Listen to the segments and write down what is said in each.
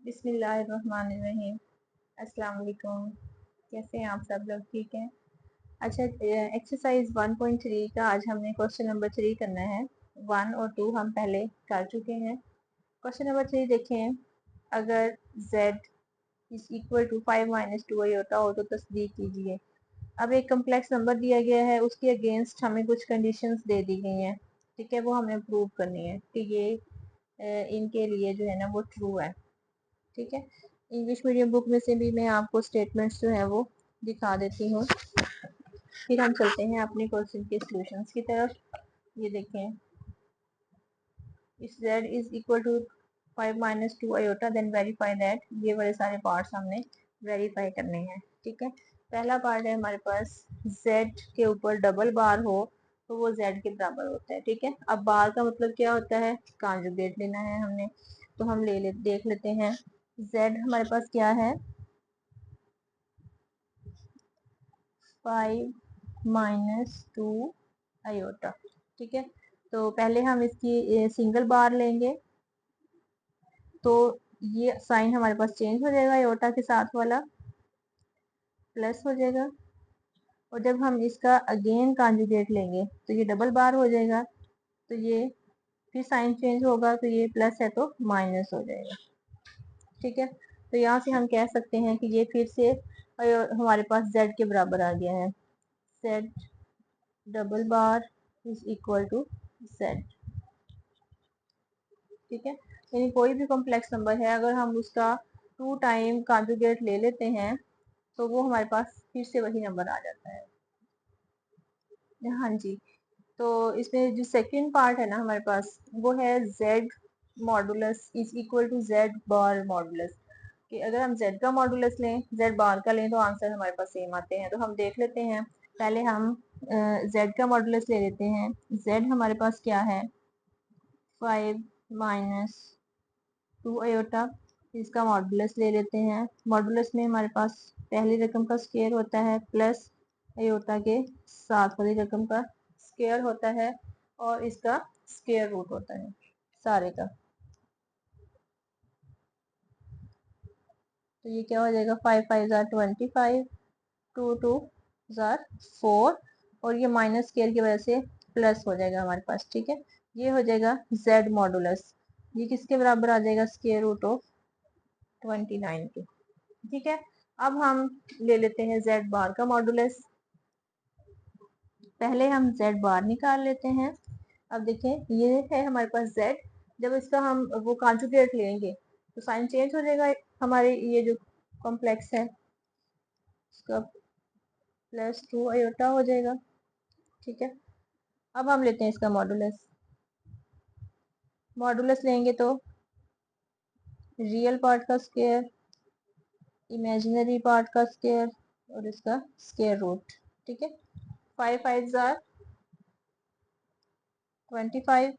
बिस्मिल्लाहिर्रहमानिर्रहीम। अस्सलाम वालेकुम। कैसे हैं आप सब लोग? ठीक हैं। अच्छा, एक्सरसाइज 1.3 का आज हमने क्वेश्चन नंबर 3 करना है। 1 और 2 हम पहले कर चुके हैं। क्वेश्चन नंबर 3 देखें। अगर z is equal to 5 minus 2 iota हो तो तस्दीक कीजिए। अब एक कम्प्लेक्स नंबर दिया गया है, उसके अगेंस्ट हमें कुछ कंडीशंस दे दी गई हैं। ठीक है, वो हमें प्रूव करनी है कि ये इनके लिए जो है ना वो ट्रू है। ठीक है, इंग्लिश मीडियम बुक में से भी मैं आपको स्टेटमेंट्स जो है वो दिखा देती हूँ। फिर हम चलते हैं अपने क्वेश्चन के सॉल्यूशंस की तरफ। ये देखें, if z is equal to 5 minus 2 iota then verify that. ये वाले सारे पार्ट्स हमने वेरीफाई करने हैं। ठीक है, पहला पार्ट है हमारे पास z के ऊपर डबल बार हो तो वो z के बराबर होता है। ठीक है, अब बार का मतलब क्या होता है, कॉन्जुगेट लेना है हमने। तो हम देख लेते हैं। z हमारे पास क्या है, 5 माइनस 2 आयोटा। ठीक है, तो पहले हम इसकी सिंगल बार लेंगे तो ये साइन हमारे पास चेंज हो जाएगा, आयोटा के साथ वाला प्लस हो जाएगा। और जब हम इसका अगेन कॉन्जुगेट लेंगे तो ये डबल बार हो जाएगा, तो ये फिर साइन चेंज होगा, तो ये प्लस है तो माइनस हो जाएगा। ठीक है, तो यहाँ से हम कह सकते हैं कि ये फिर से हमारे पास z के बराबर आ गया है। z double bar is equal to z। ठीक है, यानी कोई भी कॉम्प्लेक्स नंबर है, अगर हम उसका 2 टाइम कॉन्जुगेट ले लेते हैं तो वो हमारे पास फिर से वही नंबर आ जाता है। हाँ जी, तो इसमें जो सेकंड पार्ट है ना हमारे पास, वो है z modulus is equal to z bar modulus. कि अगर हम z का मॉडुलस लें, z बार का लें, तो आंसर हमारे पास सेम आते हैं। तो हम देख लेते हैं। पहले हम z का मॉडुलस ले लेते हैं। z हमारे पास क्या है, 5 माइनस 2 आयोटा। इसका मॉडुलस ले लेते हैं। मॉडुलस में हमारे पास पहली रकम का स्क्वायर होता है प्लस आयोटा के साथ वाली रकम का स्क्वायर होता है और इसका स्क्वायर रूट होता है सारे का। तो ये क्या हो जाएगा, 5 5 जार 25, 2 2 जार 4, और ये माइनस स्क्वायर की वजह से प्लस हो जाएगा हमारे पास। ठीक है, ये हो जाएगा z मॉडुलस। ये किसके बराबर आ जाएगा, स्क्वायर रूट ऑफ 29 के। ठीक है, अब हम ले लेते हैं z बार का मॉडुलस। पहले हम z बार निकाल लेते हैं। अब देखें, ये है हमारे पास z। जब इसका हम वो कॉन्जुगेट लेंगे तो साइन चेंज हो जाएगा। हमारे ये जो कॉम्प्लेक्स है इसका प्लस 2 आयोटा हो जाएगा। ठीक है, अब हम लेते हैं इसका मॉडुलस। मॉडुलस लेंगे तो रियल पार्ट का स्क्वायर, इमेजिनरी पार्ट का स्क्वायर और इसका स्क्वायर रूट। ठीक है, 5 5 जार 25,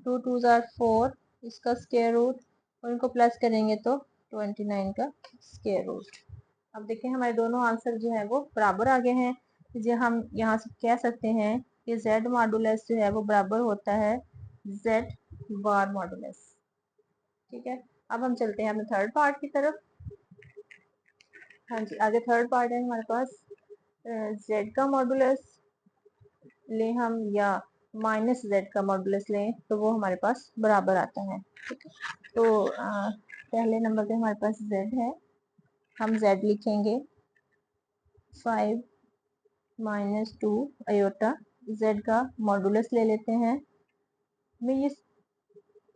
2 2 जार 4, इसका स्क्वायर रूट, और इनको प्लस करेंगे तो 29 का स्क्वायर रूट। अब देखें, हमारे दोनों आंसर जो है वो बराबर आ गए हैं। जो हम यहाँ से कह सकते हैं कि z मॉडुलस जो है वो बराबर होता है z बार मॉडुलस। ठीक है, अब हम चलते हैं अपने थर्ड पार्ट की तरफ। हाँ जी, आगे थर्ड पार्ट है हमारे पास। z का मॉडुलस लें हम या माइनस z का मॉडुलस लें तो वो हमारे पास बराबर आता है। ठीक है, तो पहले नंबर पे हमारे पास z है, हम z लिखेंगे 5 माइनस 2 आयोटा। z का मॉडुलस ले लेते हैं। मैं ये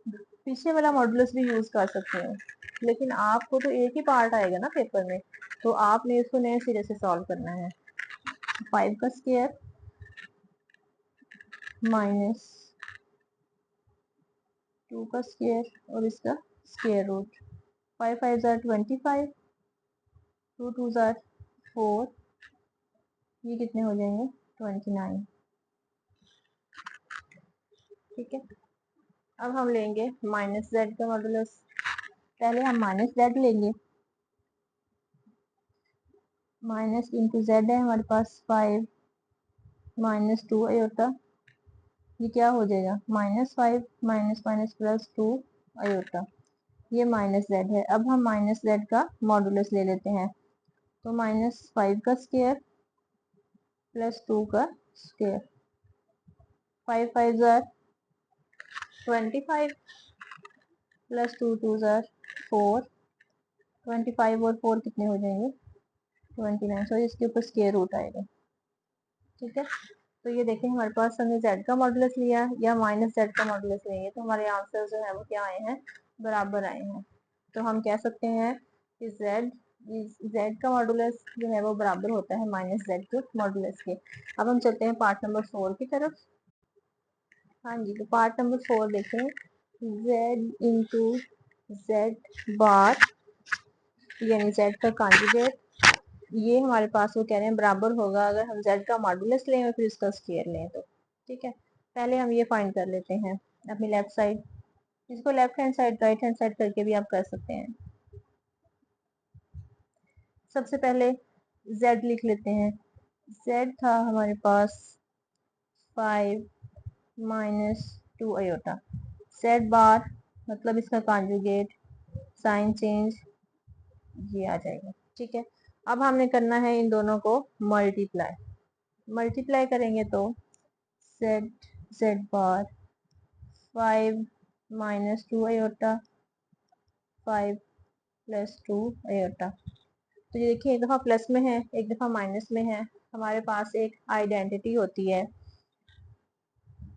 पीछे वाला मॉडुलस भी यूज कर सकते हैं, लेकिन आपको तो एक ही पार्ट आएगा ना पेपर में, तो आपने इसको नए सिरे से सॉल्व करना है। 5 का स्क्वायर माइनस 2 का स्क्वायर और इसका स्क्वायर रूट। 5 5 जार 25, 2 2 जार 4, ये कितने हो जाएंगे 29। ठीक है, अब हम लेंगे माइनस z का मॉडुलस। पहले हम माइनस z लेंगे। माइनस इंटू z है हमारे पास 5 माइनस 2 आयोटा। ये क्या हो जाएगा, -5 माइनस माइनस प्लस 2 आयोटा। ये माइनस जेड है। अब हम माइनस जेड का मॉडुलस ले लेते हैं, तो -5 का स्क्वायर प्लस 2 का स्क्वायर, 5 5 जार 25 प्लस 2 2 जार 4, 25 और 4 कितने हो जाएंगे 29, सो इसके ऊपर स्क्वायर रूट आएगा। ठीक है, तो ये देखें हमारे पास हमने z का मॉडुलस लिया या माइनस z का मॉडुलस लेंगे तो हमारे आंसर जो है वो क्या आए हैं, बराबर आए हैं। तो हम कह सकते हैं कि z का मॉडुलस जो है वो बराबर होता है माइनस z के मॉडुलस के। अब हम चलते हैं पार्ट नंबर 4 की तरफ। हाँ जी, तो पार्ट नंबर 4 देखें, z इंटू जेड बार यानी z का कॉन्जुगेट, ये हमारे पास वो कह रहे हैं बराबर होगा अगर हम z का मॉडुलस लें और फिर उसका स्क्वायर लें तो। ठीक है, पहले हम ये फाइंड कर लेते हैं अपनी लेफ्ट साइड, इसको left hand side right hand side करके भी आप कर सकते हैं। सबसे पहले z लिख लेते हैं, z था हमारे पास 5 माइनस 2 आयोटा, z बार मतलब इसका कॉन्जुगेट, साइन चेंज ये आ जाएगा। ठीक है, अब हमने करना है इन दोनों को मल्टीप्लाई करेंगे तो z बार 5 माइनस 2 आयोटा 5 प्लस 2 आयोटा। तो ये देखिए एक दफ़ा प्लस में है एक दफ़ा माइनस में है, हमारे पास एक आइडेंटिटी होती है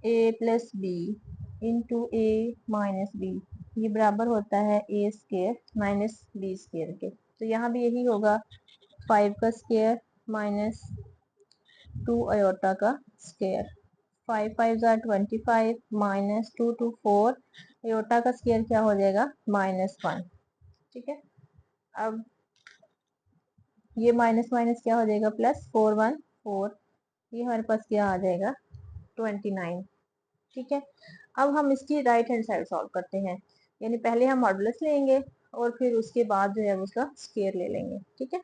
a plus b into a minus b, ये बराबर होता है a square minus b square के। तो यहाँ भी यही होगा 5 का स्क्वायर माइनस 2 आयोटा का स्क्वायर, 5 5 जार 25 माइनस 2 2 4, आयोटा का स्क्वायर क्या हो जाएगा -1। ठीक है, अब ये माइनस माइनस क्या हो जाएगा प्लस, 4 1 4, ये हमारे पास क्या आ जाएगा 29। ठीक है, अब हम इसकी राइट हैंड साइड सॉल्व करते हैं, यानी पहले हम मॉडुलस लेंगे और फिर उसके बाद जो है उसका स्क्वायर ले लेंगे। ठीक है,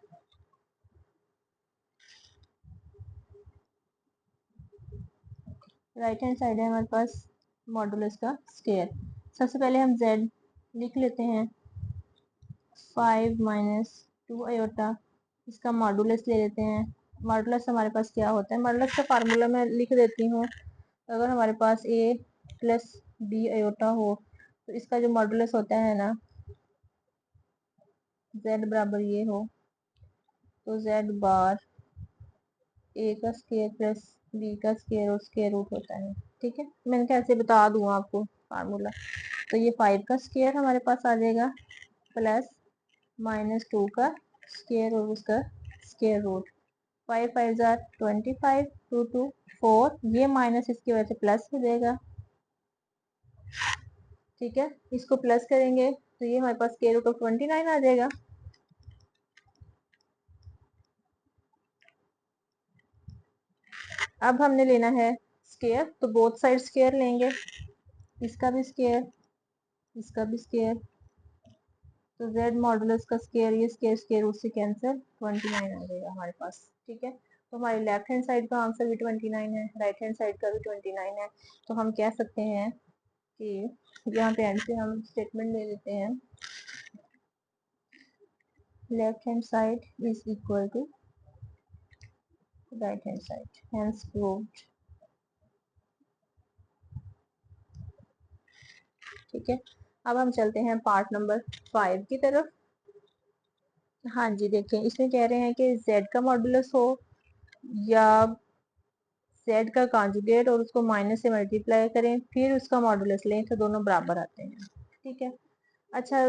राइट हैंड साइड है हमारे पास मॉडुलस का स्क्वायर। सबसे पहले हम z लिख लेते हैं 5 माइनस 2 आयोटा, इसका मॉडुलस ले लेते हैं। मॉडुलस हमारे पास क्या होता है, मॉडुलस का फार्मूला मैं लिख देती हूँ। अगर हमारे पास a प्लस बी आयोटा हो तो इसका जो मॉडुलस होता है ना z बराबर ये हो, तो z बार a का स्क्वायर प्लस b का स्क्वायर और स्क्वायर रूट होता है। ठीक है, मैंने कैसे बता दूँ आपको फार्मूला, तो ये 5 का स्क्वायर हमारे पास आ जाएगा प्लस -2 का स्क्वायर और उसका स्क्वायर रूट, 5 5 जार 25 2 2 4, ये माइनस इसकी वजह से प्लस हो जाएगा। ठीक है, इसको प्लस करेंगे तो ये हमारे पास स्क्वायर रूट ऑफ 29 आ जाएगा। अब हमने लेना है स्क्वायर, तो बोथ साइड स्क्वायर लेंगे, इसका भी स्क्वायर इसका भी स्क्वायर, तो z मॉडुलस का स्क्वायर ये स्क्वायर रूट से कैंसिल 29 आ जाएगा हमारे पास। ठीक है, तो हमारी लेफ्ट हैंड साइड का आंसर भी 29 है, राइट हैंड साइड का भी 29 है। तो हम कह सकते हैं कि यहाँ पे एंड से हम स्टेटमेंट ले लेते हैं, left hand side is equal to right hand side, hence proved. ठीक है, अब हम चलते हैं पार्ट नंबर 5 की तरफ। हाँ जी, देखें इसमें कह रहे हैं कि z का मॉडुलस हो या z का कॉन्जुगेट और उसको माइनस से मल्टीप्लाई करें फिर उसका मॉडुलस लें तो दोनों बराबर आते हैं। ठीक है, अच्छा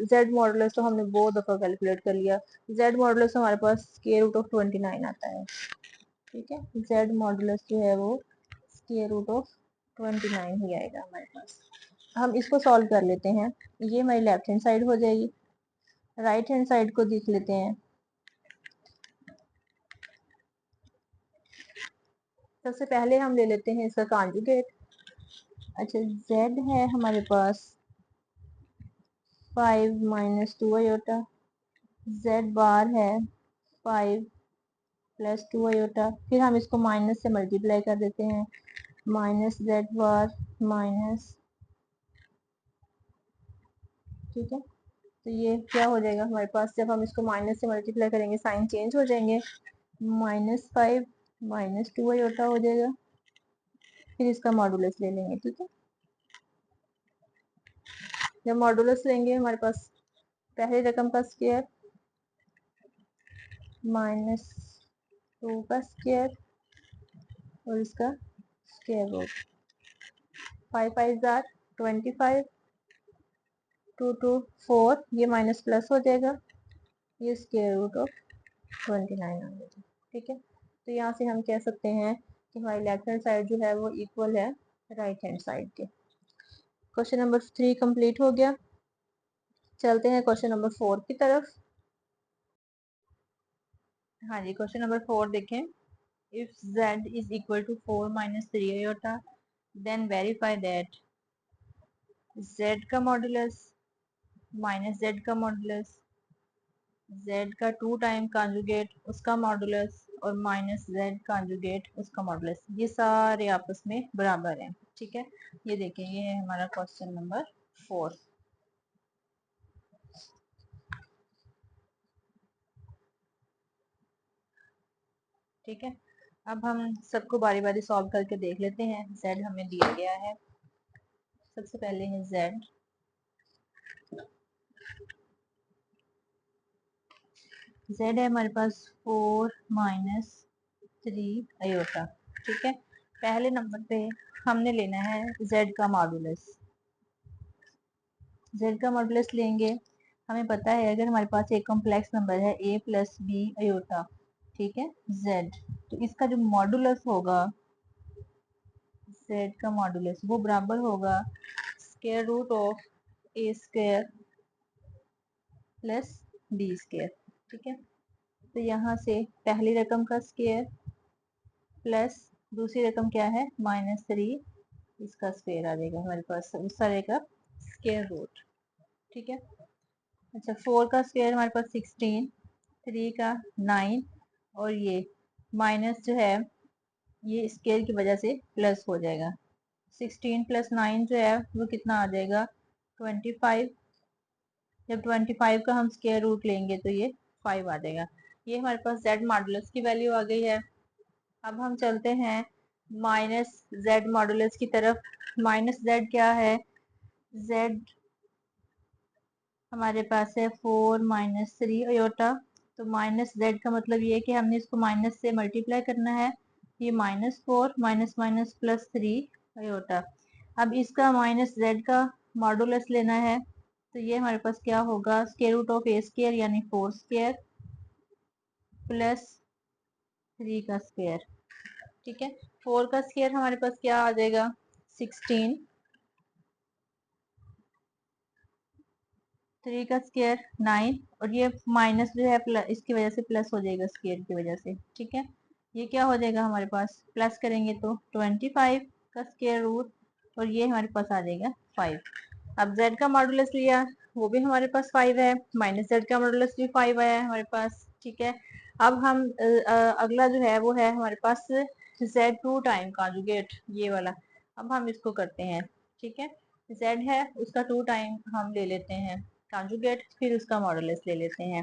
z मॉडुलस तो हमने बहुत दफ़ा कैलकुलेट कर लिया, z मॉडुलस हमारे पास स्क्वायर रूट ऑफ 29 आता है। ठीक है, z मॉडुलस जो है वो स्क्वायर रूट ऑफ 29 ही आएगा हमारे पास। हम इसको सॉल्व कर लेते हैं, ये हमारी लेफ्ट हैंड साइड हो जाएगी। राइट हैंड साइड को देख लेते हैं, सबसे पहले हम ले लेते हैं इसका कॉन्जुगेट। अच्छा, z है हमारे पास 5 माइनस 2 आयोटा, z बार है 5 प्लस 2 आयोटा, फिर हम इसको माइनस से मल्टीप्लाई कर देते हैं, माइनस z बार माइनस ठीक है, तो ये क्या हो जाएगा हमारे पास, जब हम इसको माइनस से मल्टीप्लाई करेंगे साइन चेंज हो जाएंगे, -5 -2 आयोटा हो जाएगा, फिर इसका मॉडुलस ले लेंगे। ठीक है, जब मॉडुलस लेंगे हमारे पास पहली रकम का स्क्वायर -2 का स्क्वायर और इसका स्क्वायर रूट, 5 5 जार 25, 2 2 4, ये माइनस प्लस हो जाएगा, ये स्क्वायर रूट ऑफ 29 आ जाएगा। ठीक है, तो यहाँ से हम कह सकते हैं कि हमारी लेफ्ट हैंड साइड जो है वो इक्वल है राइट हैंड साइड के। क्वेश्चन नंबर 3 कंप्लीट हो गया। चलते हैं क्वेश्चन नंबर 4 की तरफ। हाँ जी, क्वेश्चन नंबर 4 देखें। If z is equal to 4 - 3 आयोटा देन वेरीफाई दैट z का मॉडुलस माइनस z का मॉडुलस, z का 2 टाइम कॉन्जुगेट उसका मॉडुलस और माइनस z कॉन्जुगेट उसका मॉडुलस, ये सारे आपस में बराबर हैं। ठीक है, ये देखें, ये है हमारा क्वेश्चन नंबर 4। ठीक है, अब हम सबको बारी बारी सॉल्व करके देख लेते हैं। z हमें दिया गया है, सबसे पहले है z। z है हमारे पास 4 - 3 आयोटा। ठीक है, पहले नंबर पे हमने लेना है z का मॉडुलस। z का मॉडुलस लेंगे, हमें पता है अगर हमारे पास एक कॉम्प्लेक्स नंबर है a + b आयोटा, ठीक है, z, तो इसका जो मॉडुलस होगा, z का मॉडुलस वो बराबर होगा square root of a square plus b square. ठीक है, तो यहाँ से पहली रकम का स्क्वायर प्लस दूसरी रकम क्या है -3, इसका स्क्वायर आ जाएगा हमारे पास, उस सारे का स्क्वायर रूट। ठीक है, अच्छा 4 का स्क्वायर हमारे पास 16, 3 का 9 और ये माइनस जो है ये स्क्वायर की वजह से प्लस हो जाएगा। 16 + 9 जो है वो कितना आ जाएगा 25। जब 25 का हम स्क्वायर रूट लेंगे तो ये 5 आ जाएगा। ये हमारे पास z मॉडुलस की वैल्यू आ गई है। अब हम चलते हैं माइनस z मॉडुलस की तरफ। माइनस z क्या है, z हमारे पास है 4 - 3 आयोटा, तो माइनस z का मतलब ये है कि हमने इसको माइनस से मल्टीप्लाई करना है, ये -4 माइनस +3 आयोटा। अब इसका माइनस z का मॉडुलस लेना है, तो ये हमारे पास क्या होगा square root of a square यानी 4 स्क्वायर प्लस 3 का स्क्वायर। ठीक है, 4 का स्क्वायर हमारे पास क्या आ जाएगा 16, 3 का स्क्वायर 9 और ये माइनस जो है प्लस, इसकी वजह से प्लस हो जाएगा स्क्वायर की वजह से। ठीक है, ये क्या हो जाएगा हमारे पास प्लस करेंगे तो 25 का स्क्वायर रूट और ये हमारे पास आ जाएगा 5। अब z का मॉडुलस लिया, वो भी हमारे पास 5 है, माइनस z का मॉडुलस भी 5 आया है हमारे पास। ठीक है, अब हम अगला जो है वो है हमारे पास z 2 टाइम कॉन्जुगेट, ये वाला। अब हम इसको करते हैं। ठीक है, z है उसका 2 टाइम हम ले लेते हैं कॉन्जुगेट, फिर उसका मॉडुलस ले लेते हैं।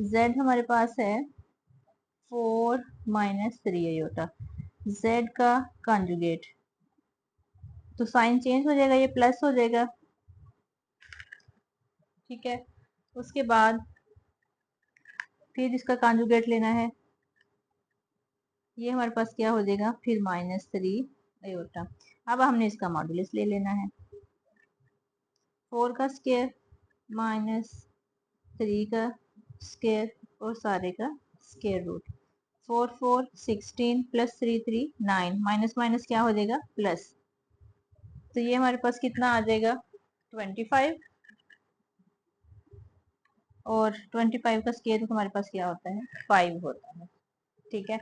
z हमारे पास है 4 - 3 आयोटा, z का कॉन्जुगेट, तो साइन चेंज हो जाएगा, ये प्लस हो जाएगा। ठीक है, उसके बाद फिर इसका कॉन्जुगेट लेना है, ये हमारे पास क्या हो जाएगा फिर -3 आयोटा। अब हमने इसका मॉडुलस ले लेना है, 4 का स्क्वायर -3 का स्क्वायर और सारे का स्क्वायर रूट। 4 4 16 + 3 3 9, माइनस माइनस क्या हो जाएगा प्लस, तो ये हमारे पास कितना आ जाएगा 25 और 25 का स्क्वायर रूट हमारे पास क्या होता है 5 होता है। ठीक है,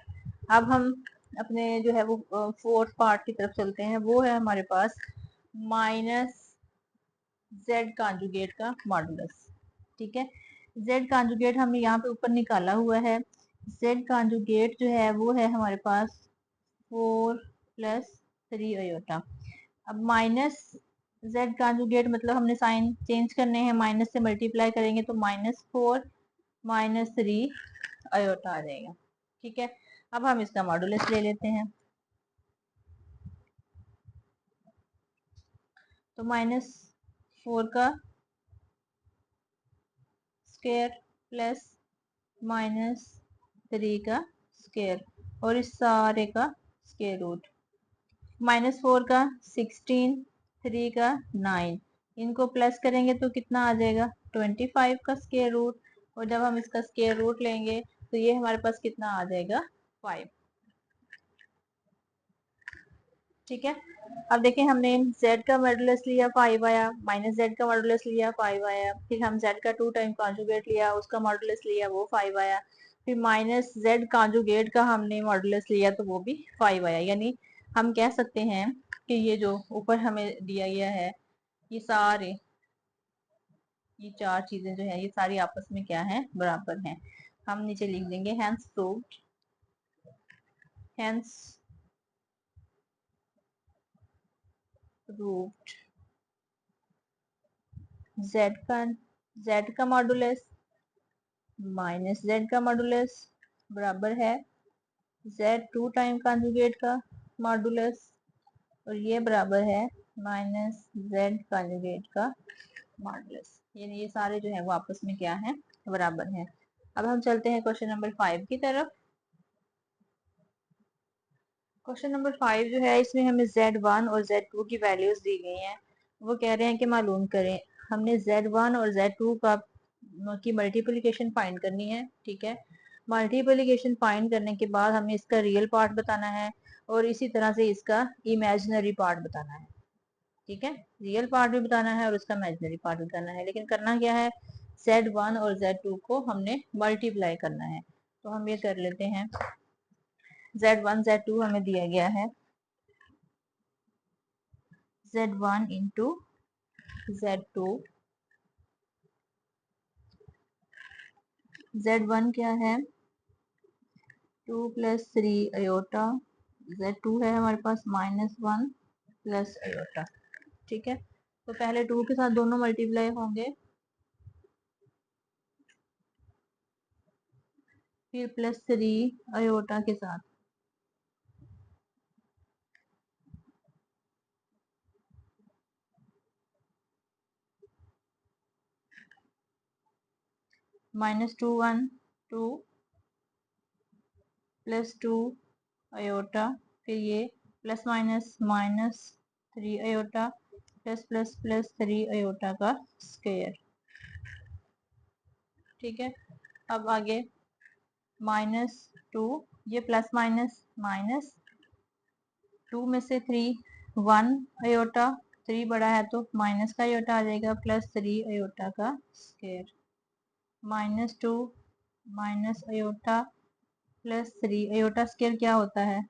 अब हम अपने जो है वो फोर्थ पार्ट की तरफ चलते हैं, वो है हमारे पास -z कॉन्जुगेट का मॉडुलस। ठीक है, z कॉन्जुगेट हमने यहाँ पे ऊपर निकाला हुआ है, z कॉन्जुगेट जो है वो है हमारे पास 4 + 3 आयोटा। अब माइनस z कॉन्जुगेट मतलब हमने साइन चेंज करने हैं, माइनस से मल्टीप्लाई करेंगे तो -4 -3 आयोटा आ जाएगा। ठीक है, अब हम इसका मॉडुलस ले लेते हैं। तो -4 का स्क्वायर प्लस -3 का स्क्वायर और इस सारे का स्क्वायर रूट। -4 का 16, 3 का 9, इनको प्लस करेंगे तो कितना आ जाएगा 25 का स्क्वायर रूट, और जब हम इसका स्क्वायर रूट लेंगे तो ये हमारे पास कितना आ जाएगा 5। ठीक है, अब देखें हमने z का मॉडुलस लिया 5 आया, -z का मॉडुलस लिया 5 आया, फिर हम z का 2 टाइम कॉन्जुगेट लिया उसका मॉडुलस लिया वो 5 आया, फिर -z कॉन्जुगेट का हमने मॉडुलस लिया तो वो भी 5 आया। यानी हम कह सकते हैं कि ये जो ऊपर हमें दिया गया है ये चार चीजें जो है ये सारी आपस में क्या है बराबर हैं। हम नीचे लिख देंगे हैंस प्रूव्ड z का मॉडुलस -z का मॉडुलस बराबर है z 2 टाइम कॉन्जुगेट का मॉडुलस, और ये बराबर है -z कॉन्जुगेट का मॉडुलस। यानी ये सारे जो है वो आपस में क्या है बराबर हैं। अब हम चलते हैं क्वेश्चन नंबर 5 की तरफ। क्वेश्चन नंबर 5 जो है इसमें हमें z1 और z2 की वैल्यूज दी गई हैं। वो कह रहे हैं कि मालूम करें। हमने z1 और z2 की मल्टीप्लिकेशन फाइंड करनी है। ठीक है, मल्टीप्लिकेशन फाइंड करने के बाद हमें इसका रियल पार्ट बताना है और इसी तरह से इसका इमेजिनरी पार्ट बताना है। ठीक है, रियल पार्ट भी बताना है और उसका इमेजिनरी पार्ट भी बताना है, लेकिन करना क्या है z1 और z2 को हमने मल्टीप्लाई करना है। तो हम ये कर लेते हैं, z1 z2 हमें दिया गया है z1 इंटू z2। z1 क्या है 2 + 3 अयोटा, z2 है हमारे पास -1 + अयोटा। ठीक है, तो पहले 2 के साथ दोनों मल्टीप्लाई होंगे, फिर +3 अयोटा के साथ। -2 1 2 +2 अयोटा, फिर ये प्लस माइनस -3 अयोटा +++3 अयोटा का स्क्वायर। ठीक है, अब आगे -2, ये प्लस माइनस 2 में से 3 1 अयोटा, 3 बड़ा है तो माइनस का अयोटा आ जाएगा +3 अयोटा का square. -2 minus iota +3 iota square क्या होता है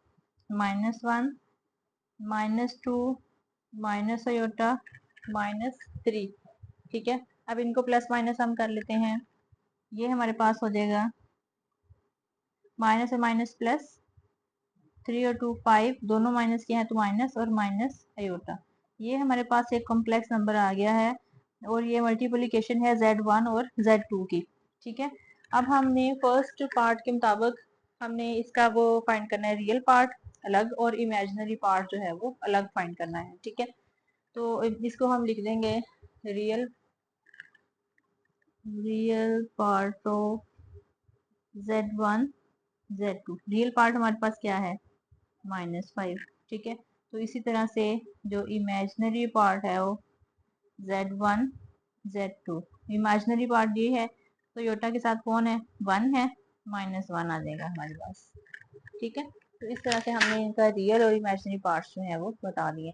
-1 -2 माइनस अयोटा -3। ठीक है, अब इनको प्लस माइनस हम कर लेते हैं। ये हमारे पास हो जाएगा माइनस और माइनस प्लस, 3 और 2 5, दोनों माइनस के हैं तो माइनस और माइनस अयोटा। ये हमारे पास एक कॉम्प्लेक्स नंबर आ गया है और ये मल्टीप्लिकेशन है z1 और z2 की। ठीक है, अब हमने फर्स्ट पार्ट के मुताबिक हमने इसका वो फाइंड करना है, रियल पार्ट अलग और इमेजिनरी पार्ट जो है वो अलग फाइंड करना है। ठीक है, तो इसको हम लिख देंगे real part of z1 z2। Real part हमारे पास क्या है -5। ठीक है, तो इसी तरह से जो इमेजिनरी पार्ट है वो z1 z2। इमेजिनरी पार्ट ये है तो योटा के साथ कौन है 1 है, -1 आ जाएगा हमारे पास। ठीक है, तो इस तरह से हमने इनका रियल और इमेजिनरी पार्ट्स जो है वो बता दिए।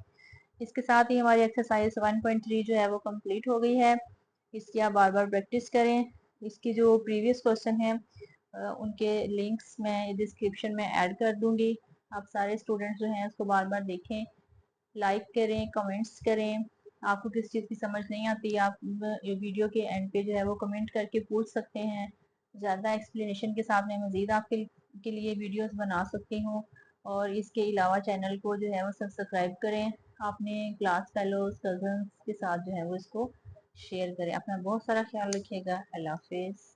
इसके साथ ही हमारी एक्सरसाइज 1.3 जो है वो कंप्लीट हो गई है। इसकी आप बार बार प्रैक्टिस करें। इसकी जो प्रीवियस क्वेश्चन है उनके लिंक्स मैं डिस्क्रिप्शन में ऐड कर दूंगी। आप सारे स्टूडेंट्स जो हैं उसको बार बार देखें, लाइक करें, कमेंट्स करें। आपको किस चीज़ की समझ नहीं आती आप वीडियो के एंड पे जो है वो कमेंट करके पूछ सकते हैं। ज़्यादा एक्सप्लेनेशन के साथ मैं मज़ीद आपके के लिए वीडियोस बना सकती हूँ। और इसके अलावा चैनल को जो है वो सब्सक्राइब करें। अपने क्लास फेलोज कजन्स के साथ जो है वो इसको शेयर करें। अपना बहुत सारा ख्याल रखिएगा। अल्लाह हाफिज।